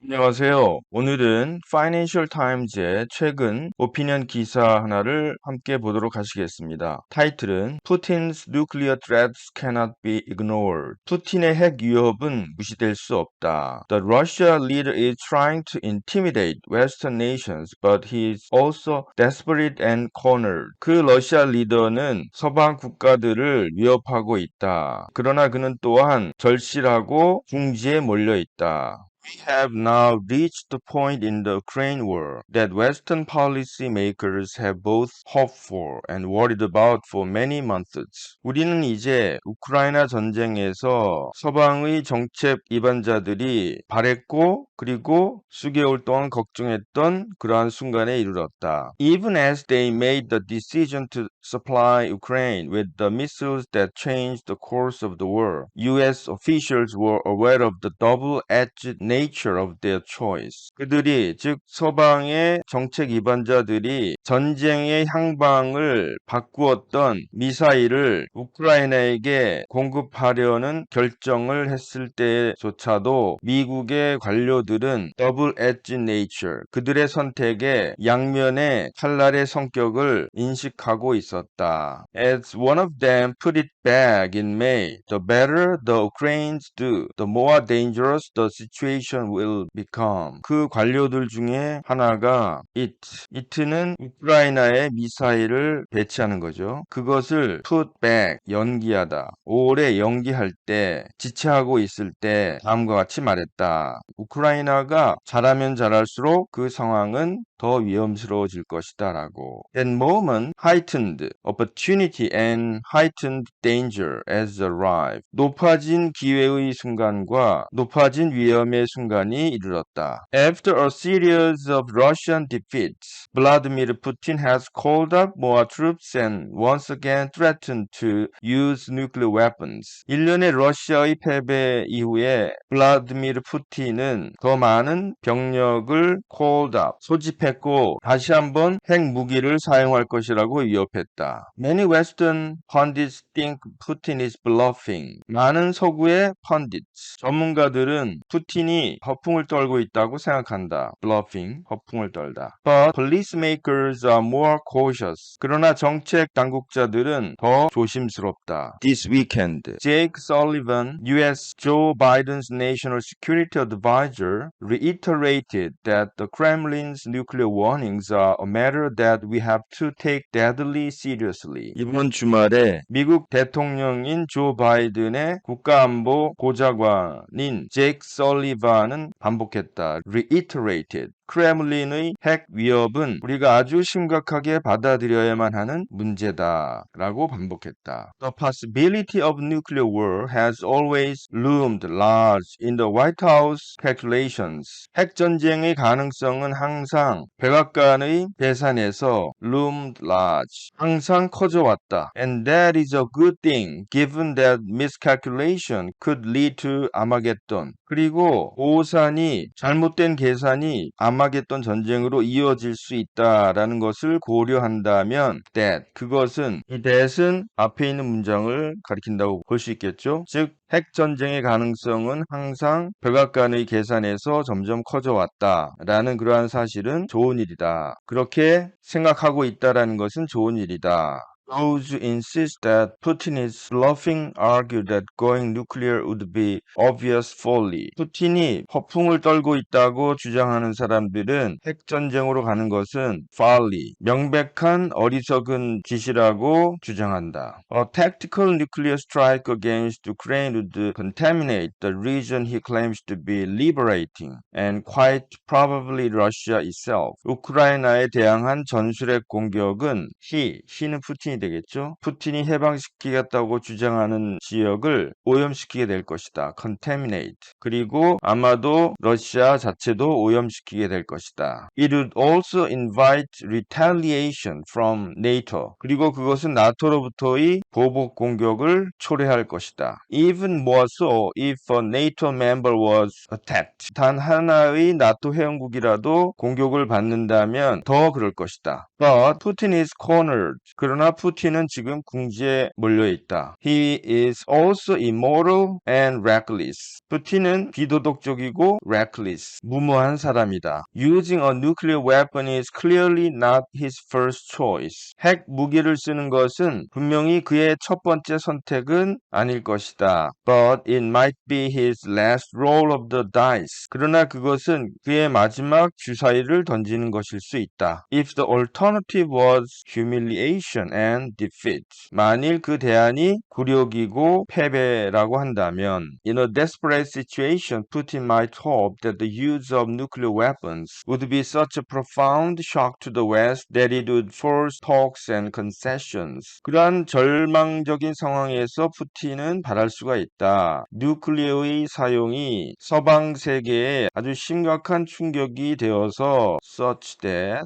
안녕하세요. 오늘은 파이낸셜 타임즈의 최근 오피니언 기사 하나를 함께 보도록 하시겠습니다. 타이틀은 Putin's nuclear threats cannot be ignored. 푸틴의 핵 위협은 무시될 수 없다. The Russia leader is trying to intimidate Western nations, but he is also desperate and cornered. 그 러시아 리더는 서방 국가들을 위협하고 있다. 그러나 그는 또한 절실하고 궁지에 몰려 있다. We have now reached the point in the Ukraine war that Western policymakers have both hoped for and worried about for many months. 우리는 이제 우크라이나 전쟁에서 서방의 정책 이반자들이 바랬고 그리고 수개월 동안 걱정했던 그러한 순간에 이르렀다. Even as they made the decision to supply Ukraine with the missiles that changed the course of the war, U.S. officials were aware of the double-edged nature of their choice. 그들이 즉 서방의 정책 이반자들이 전쟁의 향방을 바꾸었던 미사일을 우크라이나에게 공급하려는 결정을 했을 때조차도 미국의 관료들은 double-edged nature, 그들의 선택의 양면의 칼날의 성격을 인식하고 있었다. As one of them put it back in May, the better the Ukrainians do, the more dangerous the situation will become. 그 관료들 중에 하나가 it는 우크라이나에 미사일을 배치하는 거죠. 그것을 put back, 연기하다, 오래 연기할 때, 지체하고 있을 때 다음과 같이 말했다. 우크라이나가 잘하면 잘할수록 그 상황은 더 위험스러워질 것이다 라고. That moment heightened opportunity and heightened danger has arrived. 높아진 기회의 순간과 높아진 위험의 순간이 이르렀다. After a series of Russian defeats, Vladimir Putin has called up more troops and once again threatened to use nuclear weapons. 1년의 러시아의 패배 이후에 블라디미르 푸틴은 더 많은 병력을 called up, 소집했고 다시 한번 핵무기를 사용할 것이라고 위협했다. Many Western pundits think Putin is bluffing. 많은 서구의 pundits, 전문가들은 푸틴이 허풍을 떨고 있다고 생각한다. bluffing, 허풍을 떨다. But policymakers are more cautious. 그러나 정책 당국자들은 더 조심스럽다. This weekend, Jake Sullivan, U.S. Joe Biden's national security advisor, reiterated that the Kremlin's nuclear warnings are a matter that we have to take deadly seriously. 이번 주말에 미국 대통령인 조 바이든의 국가안보 보좌관인 제이크 설리반은 반복했다. reiterated. 크렘린의 핵 위협은 우리가 아주 심각하게 받아들여야만 하는 문제다 라고 반복했다. The possibility of nuclear war has always loomed large in the White House calculations. 핵전쟁의 가능성은 항상 백악관의 계산에서 loomed large, 항상 커져왔다. And that is a good thing given that miscalculation could lead to Armageddon. 그리고 오산이 잘못된 계산이 아마겟돈 전쟁으로 이어질 수 있다라는 것을 고려한다면 that, 그것은 이 that은 앞에 있는 문장을 가리킨다고 볼 수 있겠죠. 즉 핵전쟁의 가능성은 항상 백악관의 계산에서 점점 커져왔다라는 그러한 사실은 좋은 일이다. 그렇게 생각하고 있다라는 것은 좋은 일이다. Those who insist that Putin is bluffing argue that going nuclear would be obvious folly. 푸틴이 허풍을 떨고 있다고 주장하는 사람들은 핵전쟁으로 가는 것은 folly, 명백한 어리석은 짓이라고 주장한다. A tactical nuclear strike against Ukraine would contaminate the region he claims to be liberating, and quite probably Russia itself. 우크라이나에 대항한 전술핵 공격은 he는 푸틴이 되겠죠. 푸틴이 해방시키겠다고 주장하는 지역을 오염시키게 될 것이다. contaminate. 그리고 아마도 러시아 자체도 오염시키게 될 것이다. It would also invite retaliation from NATO. 그리고 그것은 나토로부터의 보복 공격을 초래할 것이다. Even more so if a NATO member was attacked. 단 하나의 나토 회원국이라도 공격을 받는다면 더 그럴 것이다. But Putin is cornered. 그러나 푸틴은 지금 궁지에 몰려 있다. He is also immoral and reckless. 푸틴은 비도덕적이고 reckless, 무모한 사람이다. Using a nuclear weapon is clearly not his first choice. 핵 무기를 쓰는 것은 분명히 그의 첫 번째 선택은 아닐 것이다. But it might be his last roll of the dice. 그러나 그것은 그의 마지막 주사위를 던지는 것일 수 있다. If the alternative was humiliation and defeat. 만일 그 대안이 굴욕이고 패배라고 한다면 In a desperate situation, Putin might hope that the use of nuclear weapons would be such a profound shock to the West that it would force talks and concessions. 그러한 절망적인 상황에서 푸틴은 바랄 수가 있다. 뉴클리어의 사용이 서방 세계에 아주 심각한 충격이 되어서 such that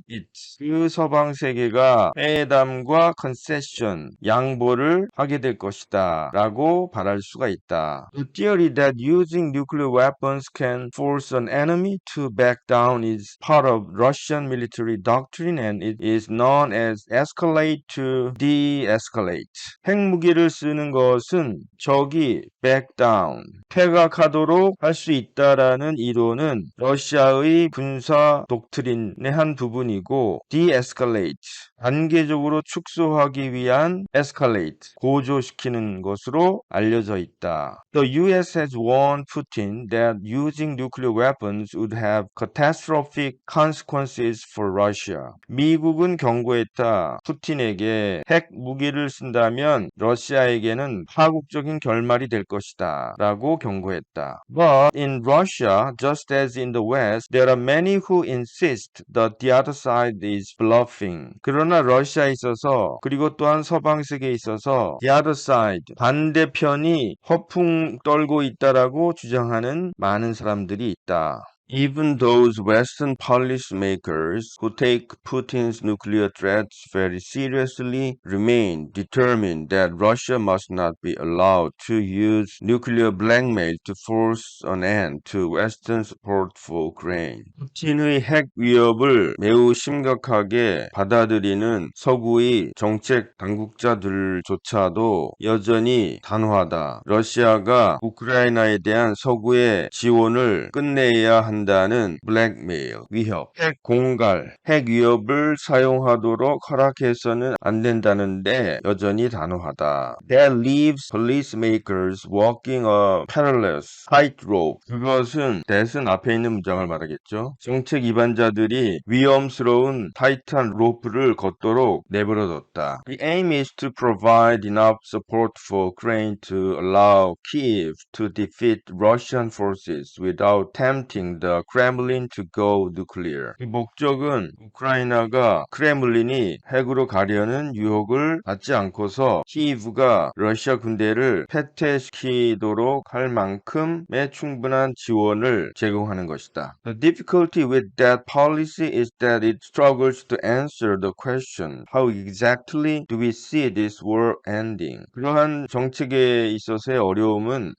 그 서방 세계가 회담과 concession, 양보를 하게 될 것이다 라고 바랄 수가 있다. The theory that using nuclear weapons can force an enemy to back down is part of Russian military doctrine and it is known as escalate to de-escalate. 핵무기를 쓰는 것은 적이 back down, 퇴각하도록 할 수 있다라는 이론은 러시아의 군사 독트린의 한 부분이고 de-escalate, 단계적으로 축소하기 위한 escalate, 고조시키는 것으로 알려져 있다. The US has warned Putin that using nuclear weapons would have catastrophic consequences for Russia. 미국은 경고했다. 푸틴에게 핵 무기를 쓴다면 러시아에게는 파국적인 결말이 될 것이다 라고 경고했다. But in Russia, just as in the West, there are many who insist that the other side is bluffing. 그러나 러시아에 있어서 그리고 또한 서방 세계에 있어서 the other side, 반대편이 허풍 떨고 있다라고 주장하는 많은 사람들이 있다. Even those Western policymakers who take Putin's nuclear threats very seriously remain determined that Russia must not be allowed to use nuclear blackmail to force an end to Western support for Ukraine. 푸틴의 핵 위협을 매우 심각하게 받아들이는 서구의 정책 당국자들조차도 여전히 단호하다. 러시아가 우크라이나에 대한 서구의 지원을 끝내야 한다는 블랙메일, 위협, 핵 공갈, 핵 위협을 사용하도록 허락해서는 안 된다는데 여전히 단호하다. That leaves policymakers walking a perilous tightrope. 그것은 that은 앞에 있는 문장을 말하겠죠. 정책 위반자들이 위험스러운 타이트한 로프를 걷도록 내버려뒀다. The aim is to provide enough support for Ukraine to allow Kyiv to defeat Russian forces without tempting the Kremlin to go nuclear. 그 목적은 우크라이나가 크렘린이 핵으로 가려는 유혹을 받지 않고서 키이브가 러시아 군대를 패퇴시키도록 할 만큼의 충분한 지원을 제공하는 것이다. The difficulty with that policy is that it struggles to answer the question, how exactly do we see this war ending? 그러한 정책에 있어서의 어려움은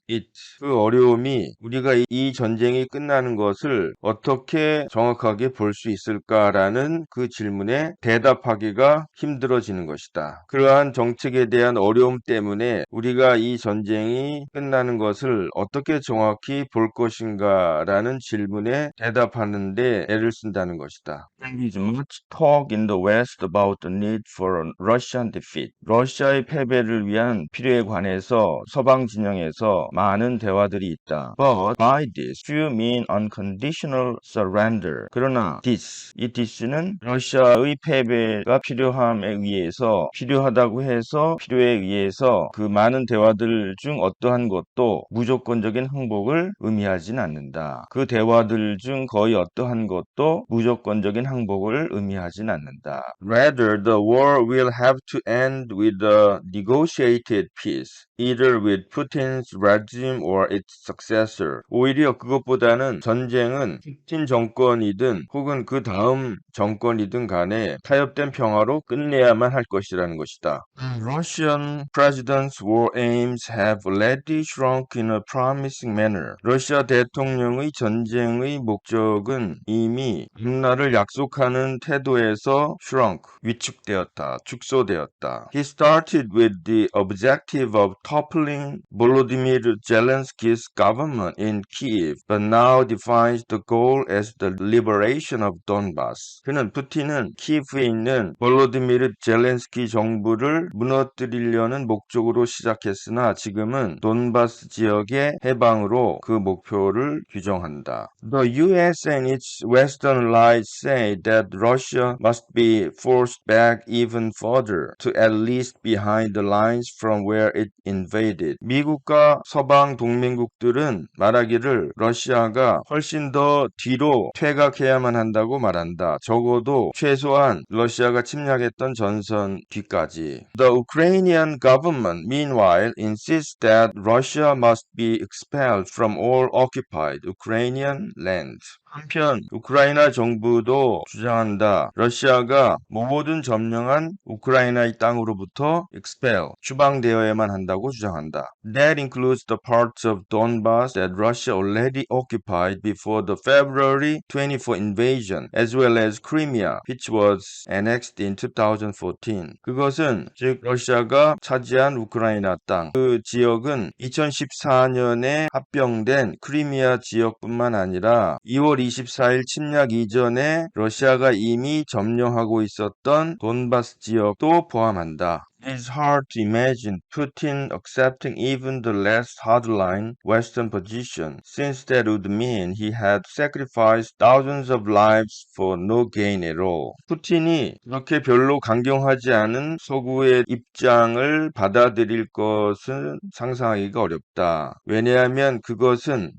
그 어려움이 우리가 이 전쟁이 끝나는 것을 어떻게 정확하게 볼 수 있을까라는 그 질문에 대답하기가 힘들어지는 것이다. 그러한 정책에 대한 어려움 때문에 우리가 이 전쟁이 끝나는 것을 어떻게 정확히 볼 것인가라는 질문에 대답하는데 애를 쓴다는 것이다. There is much talk in the West about the need for a Russian defeat. 러시아의 패배를 위한 필요에 관해서 서방 진영에서 많은 대화들이 있다. But by this, you mean unconditional surrender. 그러나 이 this는 러시아의 패배가 필요함에 의해서 필요하다고 해서 필요에 의해서 그 많은 대화들 중 어떠한 것도 무조건적인 항복을 의미하진 않는다. 그 대화들 중 거의 어떠한 것도 무조건적인 항복을 의미하진 않는다. Rather, the war will have to end with a negotiated peace, either with Putin's regime or its successor. 오히려 그것보다는 전쟁은 푸틴 정권이든 혹은 그 다음 정권이든 간에 타협된 평화로 끝내야만 할 것이라는 것이다. Russian president's war aims have already shrunk in a promising manner. 러시아 대통령의 전쟁의 목적은 이미 앞날을 약속하는 태도에서 shrunk, 위축되었다, 축소되었다. He started with the objective of toppling Volodymyr Zelensky's government in Kiev, but now defines the goal as the liberation of Donbass. 그는 푸틴은 키예프에 있는 볼로디미르 젤렌스키 정부를 무너뜨리려는 목적으로 시작했으나 지금은 돈바스 지역의 해방으로 그 목표를 규정한다. The US and its western allies say that Russia must be forced back even further to at least behind the lines from where it invaded. 미국과 서방 동맹국들은 말하기를 러시아가 훨씬 더 뒤로 퇴각해야만 한다고 말한다. 적어도 최소한 러시아가 침략했던 전선 뒤까지. The Ukrainian government, meanwhile, insists that Russia must be expelled from all occupied Ukrainian land. 한편 우크라이나 정부도 주장한다. 러시아가 모든 점령한 우크라이나의 땅으로부터 expel, 추방되어야만 한다고 주장한다. That includes the parts of Donbass that Russia already occupied before the February 24 invasion, as well as Crimea, which was annexed in 2014. 그것은 즉 러시아가 차지한 우크라이나 땅, 그 지역은 2014년에 합병된 크리미아 지역뿐만 아니라 2월 24일 침략 이전에 러시아가 이미 점령하고 있었던 돈바스 지역도 포함한다. It is hard to imagine Putin accepting even the less hardline Western position, since that would mean he had sacrificed thousands of lives for no gain at all. 푸틴이 그렇게 별로 강경하지 않은 서구의 입장을 받아들일 것은 상상하기가 어렵다. 왜냐하면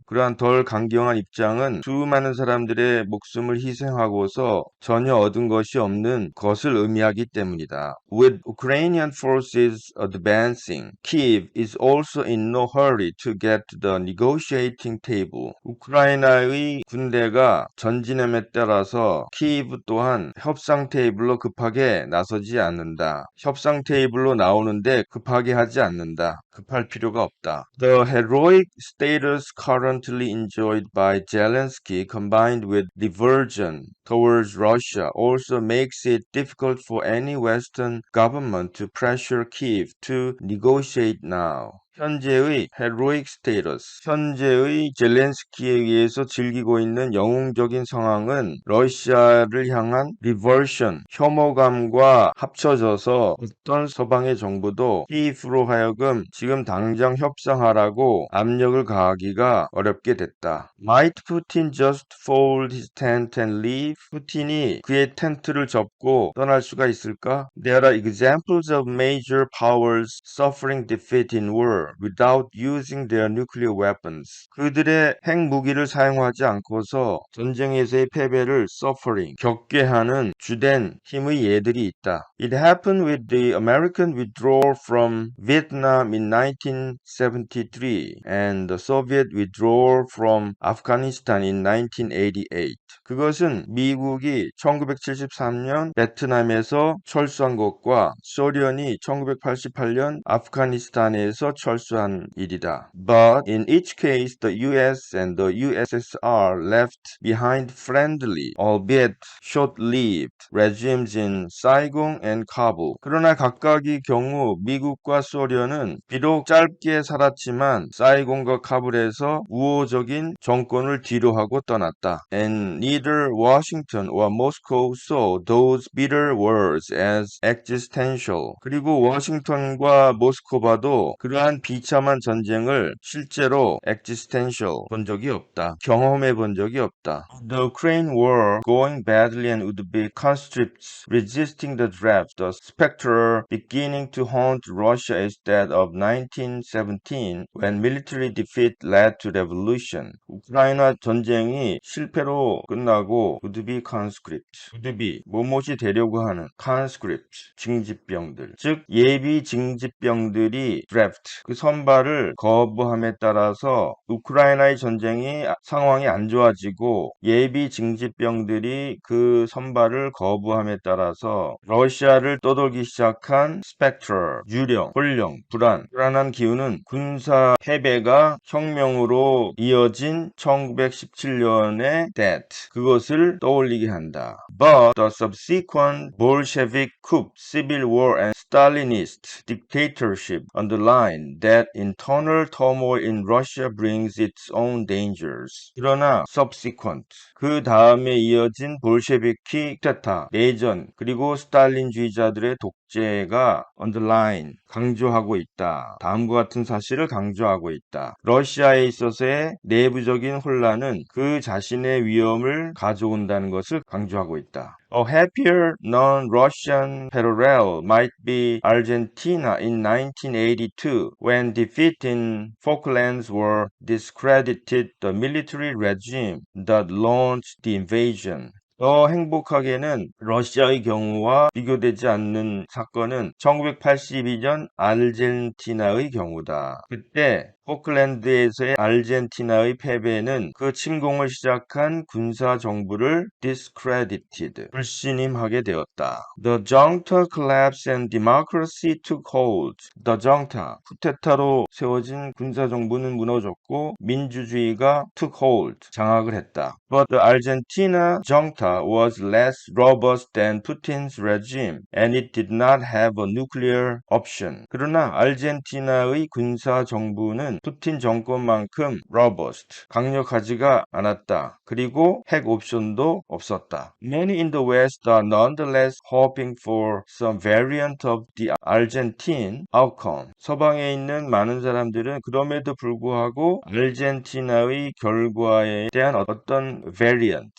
그러한 덜 강경한 입장은 수많은 사람들의 목숨을 희생하고서 전혀 얻은 것이 없는 것을 의미하기 때문이다. With Ukrainian forces advancing, Kiev is also in no hurry to get to the negotiating table. 우크라이나의 군대가 전진함에 따라서 키이브 또한 협상 테이블로 급하게 나서지 않는다. 협상 테이블로 나오는데 급하게 하지 않는다. 급할 필요가 없다. The heroic status currently enjoyed by Zelensky combined with diversion towards Russia also makes it difficult for any Western government to pressure Kiev to negotiate now. 현재의 heroic status, 현재의 젤렌스키에 의해서 즐기고 있는 영웅적인 상황은 러시아를 향한 diversion, 혐오감과 합쳐져서 어떤 서방의 정부도 키이프로 하여금 지금 당장 협상하라고 압력을 가하기가 어렵게 됐다. Might Putin just fold his tent and leave? 푸틴이 그의 텐트를 접고 떠날 수가 있을까? There are examples of major powers suffering defeat in war without using their nuclear weapons. 그들의 핵무기를 사용하지 않고서 전쟁에서의 패배를 suffering, 겪게 하는 주된 힘의 예들이 있다. It happened with the American withdrawal from Vietnam in 1973 and the Soviet withdrawal from Afghanistan in 1988. 그것은 미국이 1973년 베트남에서 철수한 것과 소련이 1988년 아프가니스탄에서 철수한 일이다. But in each case, the US and the USSR left behind friendly, albeit short-lived, regimes in Saigon and Kabul. 그러나 각각의 경우 미국과 소련은 비록 짧게 살았지만 사이곤과 카불에서 우호적인 정권을 뒤로하고 떠났다. And neither Washington or Moscow saw those bitter wars as existential. 그리고 워싱턴과 모스크바도 그러한 비참한 전쟁을 실제로 existential 본 적이 없다. 경험해 본 적이 없다. The Ukraine war going badly and would-be conscripts resisting the draft, the specter beginning to haunt Russia as that of 1917 when military defeat led to revolution. 우크라이나 전쟁이 실패로 끝나고 would-be conscript, would-be 뭐뭇이 되려고 하는 conscript, 징집병들, 즉 예비 징집병들이 draft, 그 선발을 거부함에 따라서 우크라이나의 전쟁이 상황이 안 좋아지고 예비 징집병들이 그 선발을 거부함에 따라서 러시아를 떠돌기 시작한 스펙트럴, 유령, 혼령, 불안한 기운은 군사 패배가 혁명으로 이어진 1917년의 death, 그것을 떠올리게 한다. But the subsequent Bolshevik coup, civil war and Stalinist dictatorship underline that internal turmoil in Russia brings its own dangers. 그러나 subsequent, 그 다음에 이어진 볼셰비키 쿠데타, 내전, 그리고 스탈린주의자들의 독재가 underline, 강조하고 있다. 다음과 같은 사실을 강조하고 있다. 러시아에 있어서의 내부적인 혼란은 그 자신의 위험을 가져온다는 것을 강조하고 있다. A happier non-Russian parallel might be Argentina in 1982 when defeat in Falklands War discredited the military regime that launched the invasion. 더 행복하게는 러시아의 경우와 비교되지 않는 사건은 1982년 아르헨티나의 경우다. 그때 포클랜드에서의 아르헨티나의 패배는 그 침공을 시작한 군사 정부를 discredited, 불신임하게 되었다. The junta collapse and democracy took hold. The junta, 쿠데타로 세워진 군사 정부는 무너졌고 민주주의가 took hold, 장악을 했다. But the Argentina junta was less robust than Putin's regime, and it did not have a nuclear option. 그러나 아르헨티나의 군사 정부는 푸틴 정권만큼 robust, 강력하지가 않았다. 그리고 핵 옵션도 없었다. Many in the West are nonetheless hoping for some variant of the Argentine outcome. 서방에 있는 많은 사람들은 그럼에도 불구하고 아르헨티나의 결과에 대한 어떤 variant,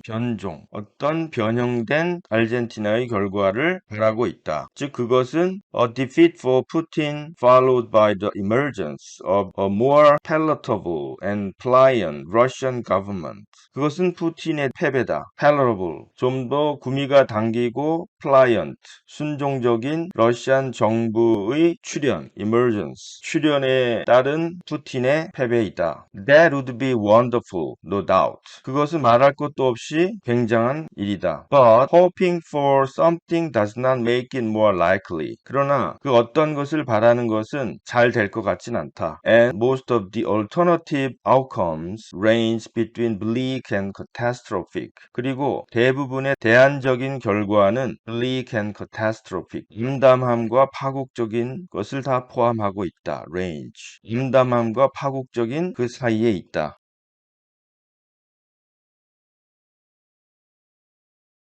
변종, 어떤 변형된 아르헨티나의 결과를 바라고 있다. 즉 그것은 a defeat for Putin followed by the emergence of a more palatable and pliant Russian government. 그것은 푸틴의 패배다. palatable, 좀 더 구미가 당기고 pliant, 순종적인 러시안 정부의 출현, emergence, 출현에 따른 푸틴의 패배이다. That would be wonderful, no doubt. 그것은 말할 것도 없이 굉장한 일이다. But hoping for something does not make it more likely. 그러나 그 어떤 것을 바라는 것은 잘 될 것 같진 않다. And most of the alternative outcomes range between bleak and catastrophic. 그리고 대부분의 대안적인 결과는 bleak and catastrophic, 암담함과 파국적인 것을 다 포함하고 있다. range, 암담함과 파국적인 그 사이에 있다.